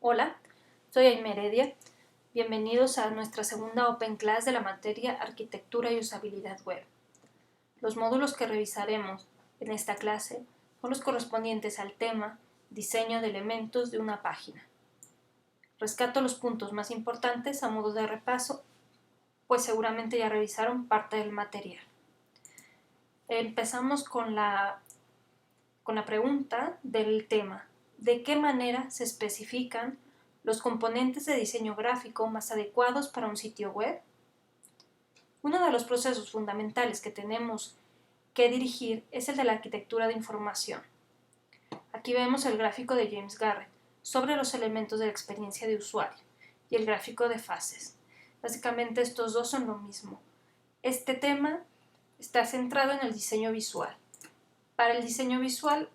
Hola, soy Aime Heredia. Bienvenidos a nuestra segunda Open Class de la materia Arquitectura y Usabilidad Web. Los módulos que revisaremos en esta clase son los correspondientes al tema Diseño de elementos de una página. Rescato los puntos más importantes a modo de repaso, pues seguramente ya revisaron parte del material. Empezamos con la pregunta del tema: ¿de qué manera se especifican los componentes de diseño gráfico más adecuados para un sitio web? Uno de los procesos fundamentales que tenemos que dirigir es el de la arquitectura de información. Aquí vemos el gráfico de James Garrett sobre los elementos de la experiencia de usuario y el gráfico de fases. Básicamente estos dos son lo mismo. Este tema está centrado en el diseño visual. Para el diseño visual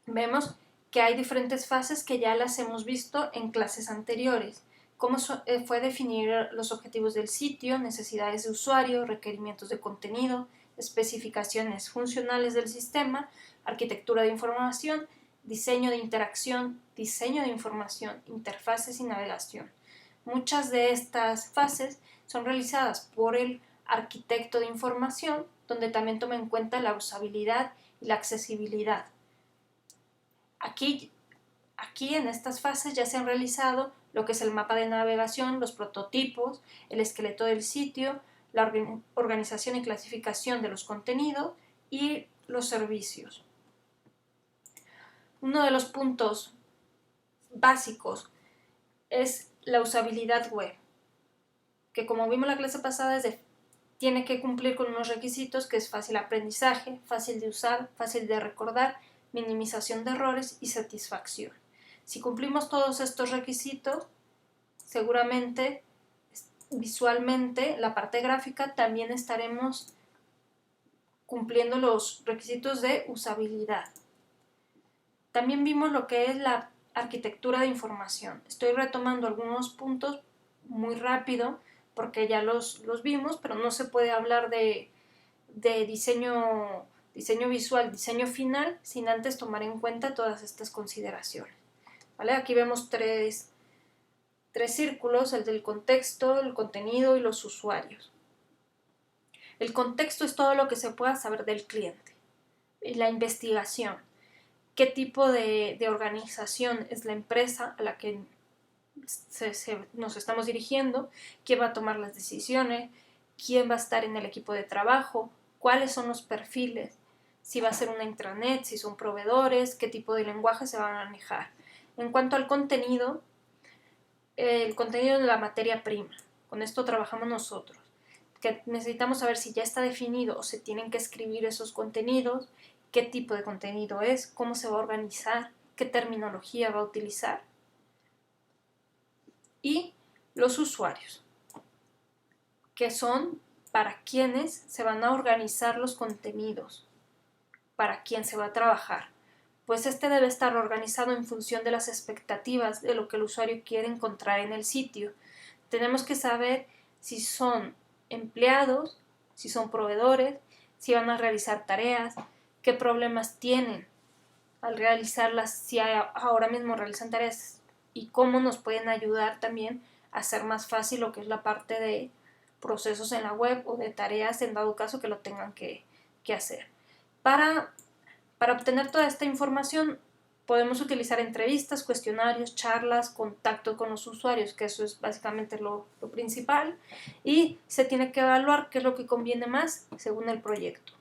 vemos que hay diferentes fases que ya las hemos visto en clases anteriores, como fue definir los objetivos del sitio, necesidades de usuario, requerimientos de contenido, especificaciones funcionales del sistema, arquitectura de información, diseño de interacción, diseño de información, interfaces y navegación. Muchas de estas fases son realizadas por el arquitecto de información, donde también toma en cuenta la usabilidad y la accesibilidad. Aquí en estas fases ya se han realizado lo que es el mapa de navegación, los prototipos, el esqueleto del sitio, la organización y clasificación de los contenidos y los servicios. Uno de los puntos básicos es la usabilidad web, que como vimos la clase pasada tiene que cumplir con unos requisitos que es fácil aprendizaje, fácil de usar, fácil de recordar, minimización de errores y satisfacción. Si cumplimos todos estos requisitos, seguramente visualmente la parte gráfica también estaremos cumpliendo los requisitos de usabilidad. También vimos lo que es la arquitectura de información. Estoy retomando algunos puntos muy rápido porque ya los vimos, pero no se puede hablar de diseño visual, diseño final, sin antes tomar en cuenta todas estas consideraciones. ¿Vale? Aquí vemos tres círculos: el del contexto, el contenido y los usuarios. El contexto es todo lo que se pueda saber del cliente. La investigación: qué tipo de organización es la empresa a la que nos estamos dirigiendo, quién va a tomar las decisiones, quién va a estar en el equipo de trabajo, cuáles son los perfiles, si va a ser una intranet, si son proveedores, qué tipo de lenguaje se va a manejar. En cuanto al contenido, el contenido de la materia prima. Con esto trabajamos nosotros, que necesitamos saber si ya está definido o se tienen que escribir esos contenidos, qué tipo de contenido es, cómo se va a organizar, qué terminología va a utilizar. Y los usuarios, que son para quienes se van a organizar los contenidos, para quién se va a trabajar. Pues este debe estar organizado en función de las expectativas de lo que el usuario quiere encontrar en el sitio. Tenemos que saber si son empleados, si son proveedores, si van a realizar tareas, qué problemas tienen al realizarlas, si ahora mismo realizan tareas y cómo nos pueden ayudar también a hacer más fácil lo que es la parte de procesos en la web o de tareas en dado caso que lo tengan que hacer. Para obtener toda esta información podemos utilizar entrevistas, cuestionarios, charlas, contacto con los usuarios, que eso es básicamente lo principal, y se tiene que evaluar qué es lo que conviene más según el proyecto.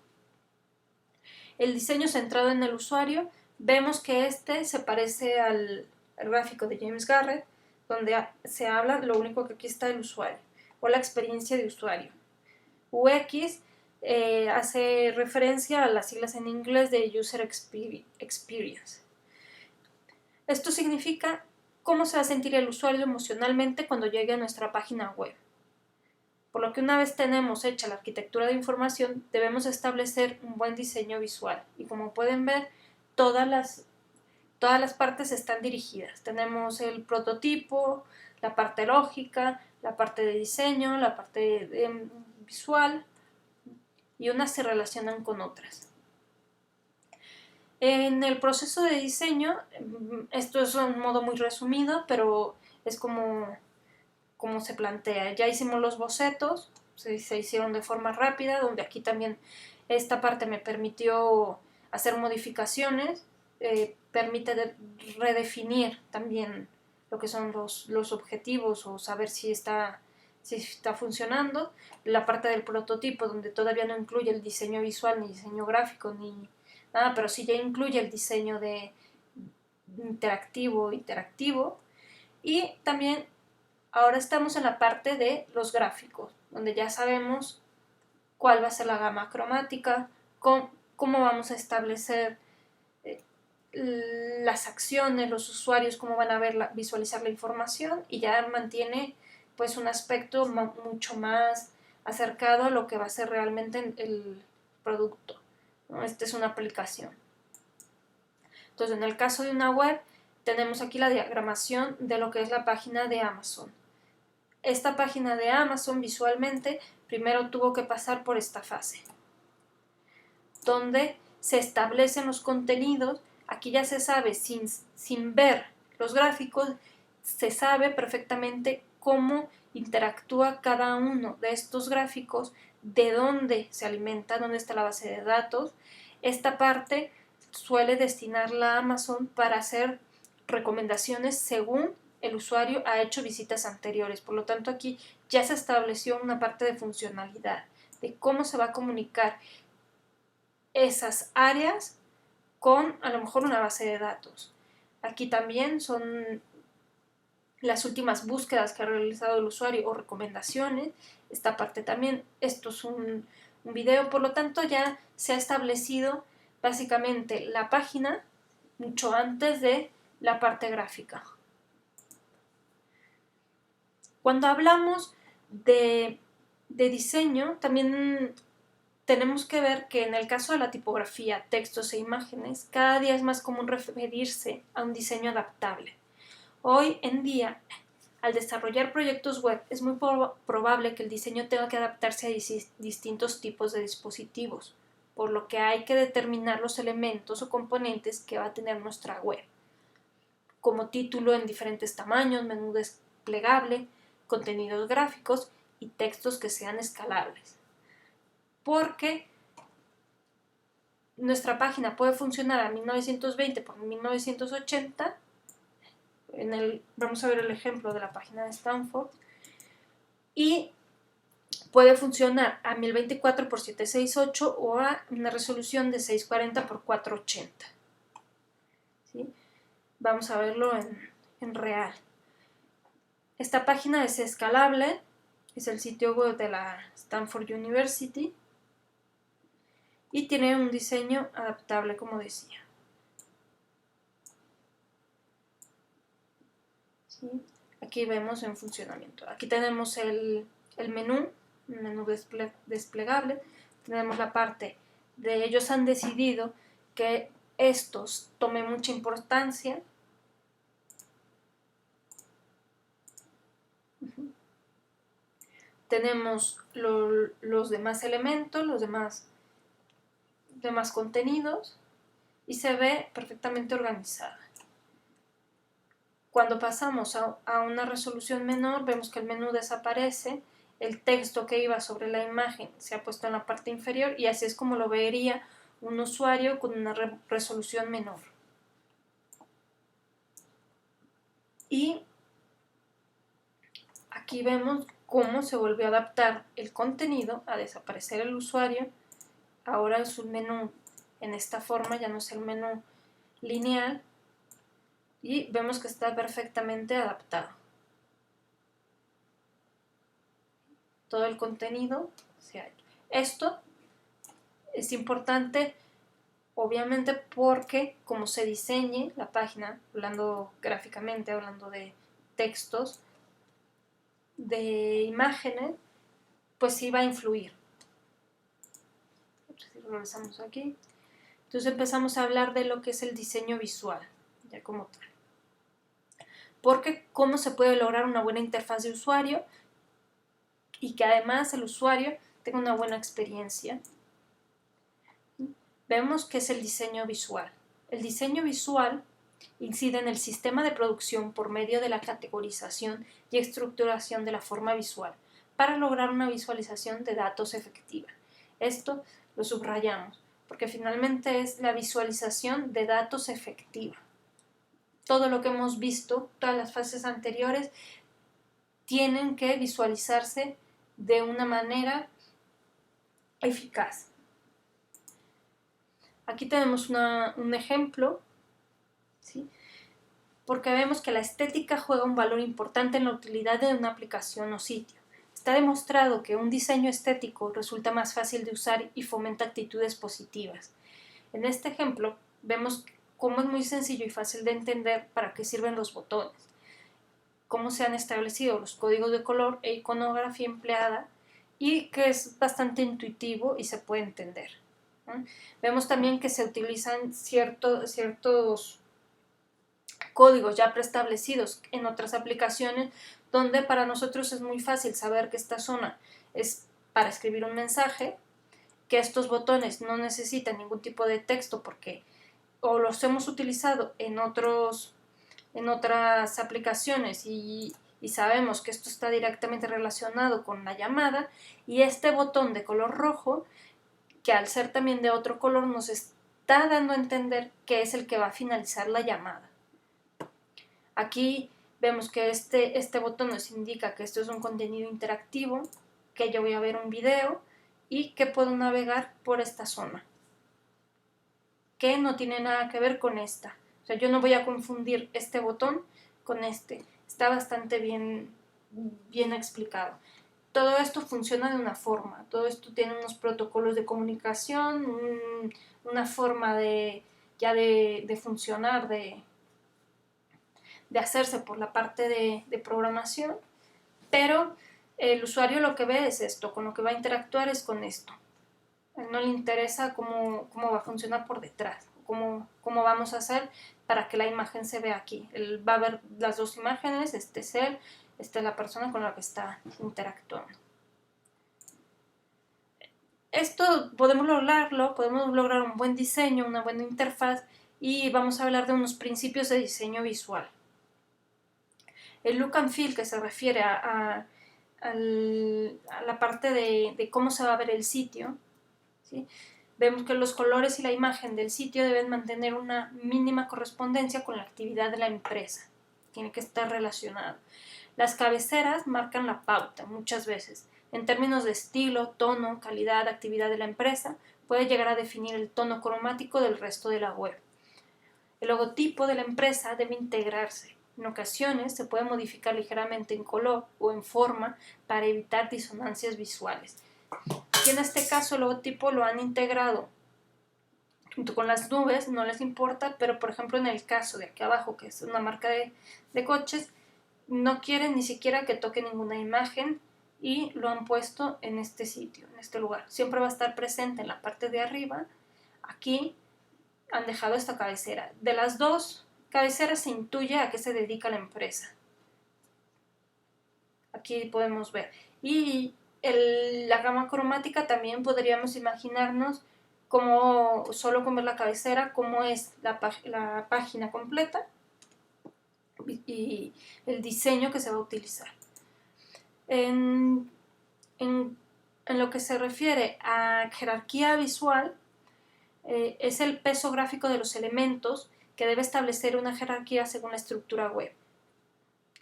El diseño centrado en el usuario, vemos que este se parece al gráfico de James Garrett, donde se habla, lo único que aquí está el usuario, o la experiencia de usuario. UX hace referencia a las siglas en inglés de User Experience. Esto significa cómo se va a sentir el usuario emocionalmente cuando llegue a nuestra página web. Por lo que una vez tenemos hecha la arquitectura de información, debemos establecer un buen diseño visual. Y como pueden ver, todas las partes están dirigidas. Tenemos el prototipo, la parte lógica, la parte de diseño, la parte visual, y unas se relacionan con otras. En el proceso de diseño, esto es un modo muy resumido, pero es como se plantea. Ya hicimos los bocetos, se hicieron de forma rápida, donde aquí también esta parte me permitió hacer modificaciones, permite redefinir también lo que son los objetivos o saber si está funcionando. La parte del prototipo, donde todavía no incluye el diseño visual, ni diseño gráfico, ni nada, pero sí ya incluye el diseño de interactivo. Y también ahora estamos en la parte de los gráficos, donde ya sabemos cuál va a ser la gama cromática, cómo vamos a establecer las acciones, los usuarios, cómo van a visualizar la información, y ya mantiene pues un aspecto mucho más acercado a lo que va a ser realmente el producto, ¿no? Esta es una aplicación. Entonces, en el caso de una web, tenemos aquí la diagramación de lo que es la página de Amazon. Esta página de Amazon visualmente primero tuvo que pasar por esta fase, donde se establecen los contenidos. Aquí ya se sabe, sin ver los gráficos, se sabe perfectamente cómo interactúa cada uno de estos gráficos, de dónde se alimenta, dónde está la base de datos. Esta parte suele destinarla a Amazon para hacer recomendaciones según el usuario ha hecho visitas anteriores. Por lo tanto, aquí ya se estableció una parte de funcionalidad, de cómo se va a comunicar esas áreas con a lo mejor una base de datos. Aquí también son las últimas búsquedas que ha realizado el usuario o recomendaciones. Esta parte también, esto es un video, por lo tanto ya se ha establecido básicamente la página mucho antes de la parte gráfica. Cuando hablamos de diseño, también tenemos que ver que en el caso de la tipografía, textos e imágenes, cada día es más común referirse a un diseño adaptable. Hoy en día, al desarrollar proyectos web, es muy probable que el diseño tenga que adaptarse a distintos tipos de dispositivos, por lo que hay que determinar los elementos o componentes que va a tener nuestra web, como título en diferentes tamaños, menú desplegable, contenidos gráficos y textos que sean escalables. Porque nuestra página puede funcionar a 1920 por 1980. Vamos a ver el ejemplo de la página de Stanford. Y puede funcionar a 1024 por 768 o a una resolución de 640 por 480. ¿Sí? Vamos a verlo en real. Esta página es escalable, es el sitio web de la Stanford University y tiene un diseño adaptable, como decía. ¿Sí? Aquí vemos en funcionamiento. Aquí tenemos el menú, un menú desplegable. Tenemos la parte de ellos han decidido que estos tomen mucha importancia. Tenemos los demás elementos, los demás contenidos, y se ve perfectamente organizada. Cuando pasamos a una resolución menor, vemos que el menú desaparece, el texto que iba sobre la imagen se ha puesto en la parte inferior, y así es como lo vería un usuario con una resolución menor. Y aquí vemos cómo se volvió a adaptar el contenido, a desaparecer el usuario. Ahora es un menú en esta forma, ya no es el menú lineal, y vemos que está perfectamente adaptado. Todo el contenido se ha hecho. Esto es importante, obviamente, porque como se diseñe la página, hablando gráficamente, hablando de textos, de imágenes, pues sí va a influir. Regresamos aquí. Entonces empezamos a hablar de lo que es el diseño visual, ya como tal. Porque cómo se puede lograr una buena interfaz de usuario y que además el usuario tenga una buena experiencia. Vemos que es el diseño visual. El diseño visual incide en el sistema de producción por medio de la categorización y estructuración de la forma visual para lograr una visualización de datos efectiva. Esto lo subrayamos porque finalmente es la visualización de datos efectiva. Todo lo que hemos visto, todas las fases anteriores, tienen que visualizarse de una manera eficaz. Aquí tenemos un ejemplo, ¿sí? Porque vemos que la estética juega un valor importante en la utilidad de una aplicación o sitio. Está demostrado que un diseño estético resulta más fácil de usar y fomenta actitudes positivas. En este ejemplo vemos cómo es muy sencillo y fácil de entender para qué sirven los botones, cómo se han establecido los códigos de color e iconografía empleada y que es bastante intuitivo y se puede entender. Vemos también que se utilizan ciertos códigos ya preestablecidos en otras aplicaciones donde para nosotros es muy fácil saber que esta zona es para escribir un mensaje, que estos botones no necesitan ningún tipo de texto porque o los hemos utilizado en otras aplicaciones y sabemos que esto está directamente relacionado con la llamada, y este botón de color rojo, que al ser también de otro color nos está dando a entender que es el que va a finalizar la llamada. Aquí vemos que este botón nos indica que esto es un contenido interactivo, que yo voy a ver un video y que puedo navegar por esta zona, que no tiene nada que ver con esta. O sea, yo no voy a confundir este botón con este. Está bastante bien explicado. Todo esto funciona de una forma, todo esto tiene unos protocolos de comunicación, una forma de funcionar, de hacerse por la parte de programación, pero el usuario lo que ve es esto, con lo que va a interactuar es con esto. A él no le interesa cómo va a funcionar por detrás, cómo vamos a hacer para que la imagen se vea aquí. Él va a ver las dos imágenes, este es él, esta es la persona con la que está interactuando. Esto podemos lograr un buen diseño, una buena interfaz, y vamos a hablar de unos principios de diseño visual. El look and feel, que se refiere a la parte de cómo se va a ver el sitio, ¿sí? Vemos que los colores y la imagen del sitio deben mantener una mínima correspondencia con la actividad de la empresa. Tiene que estar relacionado. Las cabeceras marcan la pauta muchas veces. En términos de estilo, tono, calidad, actividad de la empresa, puede llegar a definir el tono cromático del resto de la web. El logotipo de la empresa debe integrarse. En ocasiones se puede modificar ligeramente en color o en forma para evitar disonancias visuales. Aquí en este caso el logotipo lo han integrado junto con las nubes, no les importa, pero por ejemplo en el caso de aquí abajo, que es una marca de coches, no quieren ni siquiera que toque ninguna imagen y lo han puesto en este sitio, en este lugar. Siempre va a estar presente en la parte de arriba. Aquí han dejado esta cabecera. De las dos cabeceras se intuye a qué se dedica la empresa. Aquí podemos ver. Y la gama cromática también podríamos imaginarnos como solo con ver la cabecera, cómo es la página completa y el diseño que se va a utilizar. En lo que se refiere a jerarquía visual, es el peso gráfico de los elementos que debe establecer una jerarquía según la estructura web.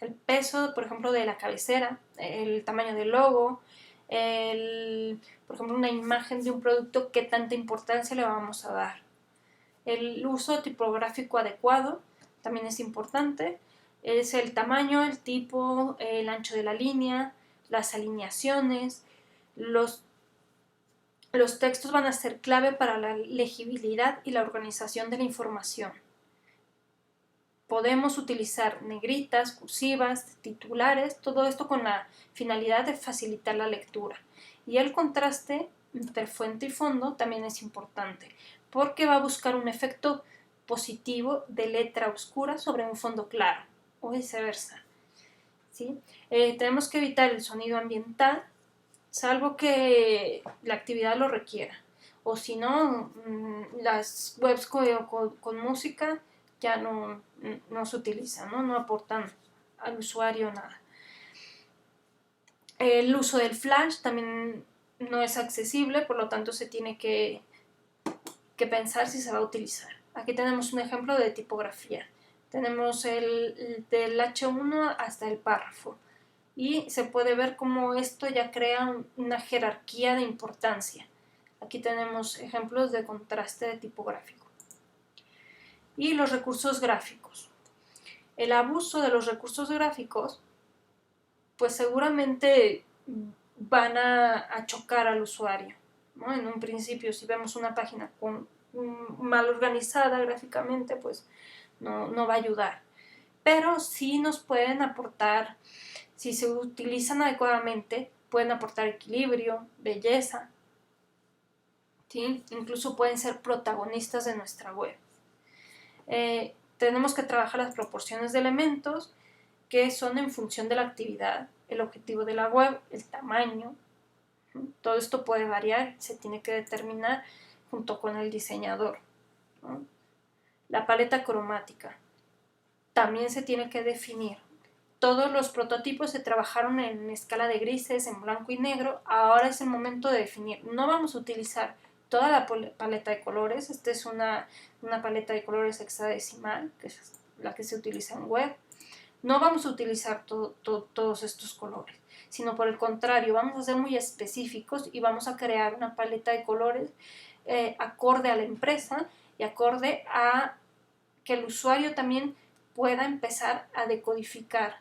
El peso, por ejemplo, de la cabecera, el tamaño del logo, por ejemplo, una imagen de un producto, qué tanta importancia le vamos a dar. El uso tipográfico adecuado también es importante. Es el tamaño, el tipo, el ancho de la línea, las alineaciones. Los textos van a ser clave para la legibilidad y la organización de la información. Podemos utilizar negritas, cursivas, titulares, todo esto con la finalidad de facilitar la lectura. Y el contraste entre fuente y fondo también es importante, porque va a buscar un efecto positivo de letra oscura sobre un fondo claro, o viceversa. ¿Sí? Tenemos que evitar el sonido ambiental, salvo que la actividad lo requiera. o si no, las webs con música ya no se utilizan, ¿no? No aportan al usuario nada. El uso del flash también no es accesible, por lo tanto se tiene que pensar si se va a utilizar. Aquí tenemos un ejemplo de tipografía. Tenemos del H1 hasta el párrafo y se puede ver cómo esto ya crea una jerarquía de importancia. Aquí tenemos ejemplos de contraste tipográfico. Y los recursos gráficos. El abuso de los recursos gráficos pues seguramente van a chocar al usuario, ¿no? En un principio, si vemos una página mal organizada gráficamente, pues no va a ayudar. Pero sí nos pueden aportar, si se utilizan adecuadamente, pueden aportar equilibrio, belleza, ¿sí? Incluso pueden ser protagonistas de nuestra web. Tenemos que trabajar las proporciones de elementos que son en función de la actividad, el objetivo de la web, el tamaño. Todo esto puede variar, se tiene que determinar junto con el diseñador, ¿no? La paleta cromática también se tiene que definir. Todos los prototipos se trabajaron en escala de grises, en blanco y negro. Ahora es el momento de definir. No vamos a utilizar toda la paleta de colores. Esta es una paleta de colores hexadecimal, que es la que se utiliza en web. No vamos a utilizar todos estos colores, sino por el contrario, vamos a ser muy específicos y vamos a crear una paleta de colores acorde a la empresa y acorde a que el usuario también pueda empezar a decodificar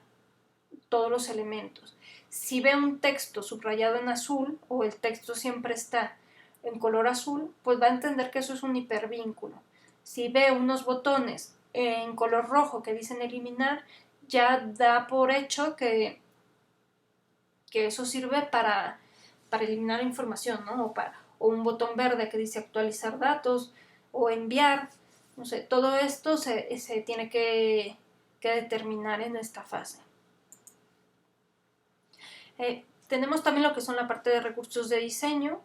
todos los elementos. Si ve un texto subrayado en azul o el texto siempre está en color azul, pues va a entender que eso es un hipervínculo. Si ve unos botones en color rojo que dicen eliminar, ya da por hecho que eso sirve para eliminar información, ¿no? O un botón verde que dice actualizar datos o enviar, no sé, todo esto se tiene que determinar en esta fase. Tenemos también lo que son la parte de recursos de diseño,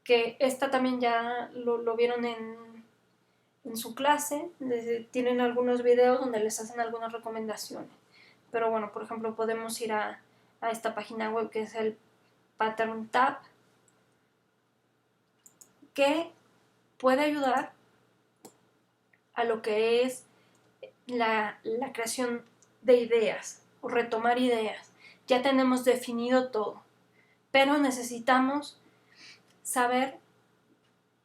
que esta también ya lo vieron en su clase, tienen algunos videos donde les hacen algunas recomendaciones. Pero bueno, por ejemplo, podemos ir a esta página web que es el Pattern Tab, que puede ayudar a lo que es la creación de ideas o retomar ideas. Ya tenemos definido todo, pero necesitamos saber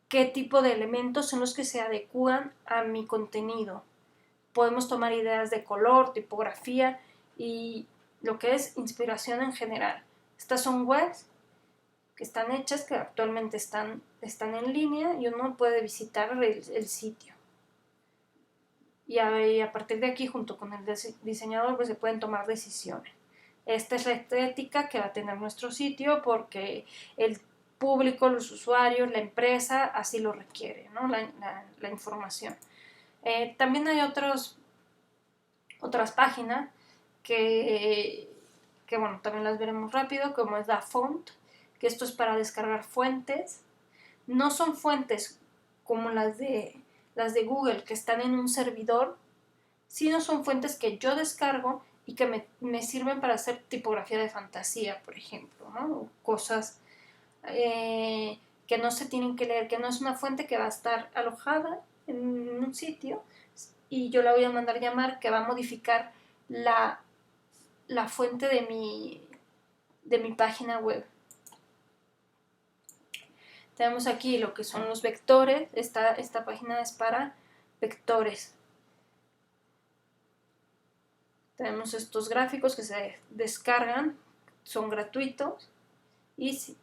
qué tipo de elementos son los que se adecúan a mi contenido. Podemos tomar ideas de color, tipografía y lo que es inspiración en general. Estas son webs que están hechas, que actualmente están en línea y uno puede visitar el sitio. Y a partir de aquí, junto con el diseñador, pues se pueden tomar decisiones. Esta es la estética que va a tener nuestro sitio porque el público, los usuarios, la empresa así lo requiere, ¿no? La información. También hay otras páginas que bueno, también las veremos rápido, como es DaFont, que esto es para descargar fuentes. No son fuentes como las de Google, que están en un servidor, sino son fuentes que yo descargo y que me sirven para hacer tipografía de fantasía, por ejemplo, ¿no? O cosas que no se tienen que leer, que no es una fuente que va a estar alojada en un sitio y yo la voy a mandar llamar, que va a modificar la fuente de mi página web. Tenemos aquí lo que son los vectores. Esta página es para vectores. Tenemos estos gráficos que se descargan, son gratuitos y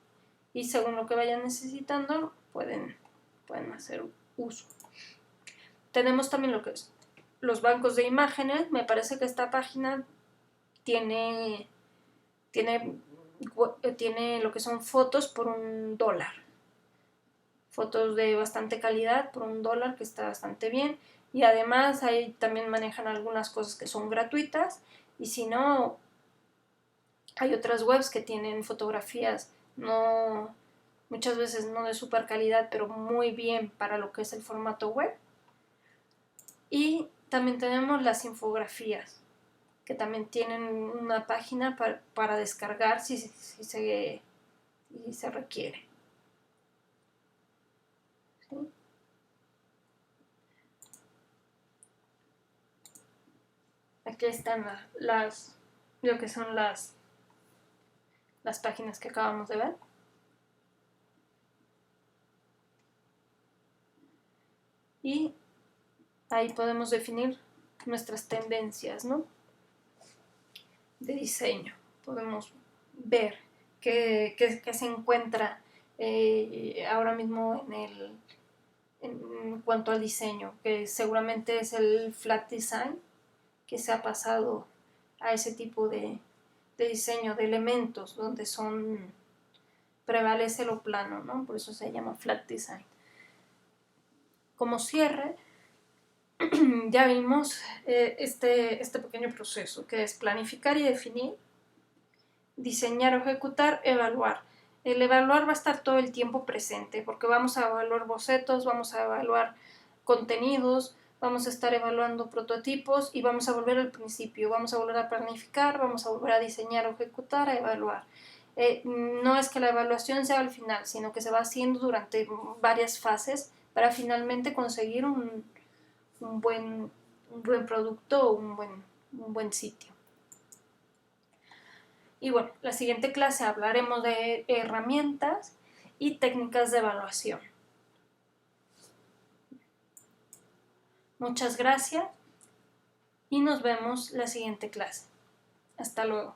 según lo que vayan necesitando pueden hacer uso. Tenemos también lo que es los bancos de imágenes. Me parece que esta página tiene lo que son fotos por $1. Fotos de bastante calidad por $1, que está bastante bien. Y además ahí también manejan algunas cosas que son gratuitas. Y si no, hay otras webs que tienen fotografías no muchas veces no de super calidad, pero muy bien para lo que es el formato web. Y también tenemos las infografías, que también tienen una página para descargar si se requiere. ¿Sí? Aquí están lo que son las páginas que acabamos de ver. Y ahí podemos definir nuestras tendencias, ¿no?, de diseño. Podemos ver qué se encuentra ahora mismo en cuanto al diseño, que seguramente es el flat design, que se ha pasado a ese tipo de diseño de elementos donde prevalece lo plano, ¿no? Por eso se llama flat design. Como cierre, ya vimos este pequeño proceso, que es planificar y definir, diseñar o ejecutar, evaluar. El evaluar va a estar todo el tiempo presente, porque vamos a evaluar bocetos, vamos a evaluar contenidos, vamos a estar evaluando prototipos y vamos a volver al principio, vamos a volver a planificar, vamos a volver a diseñar o ejecutar, a evaluar. No es que la evaluación sea al final, sino que se va haciendo durante varias fases para finalmente conseguir un buen producto o un buen sitio. Y bueno, la siguiente clase hablaremos de herramientas y técnicas de evaluación. Muchas gracias y nos vemos la siguiente clase. Hasta luego.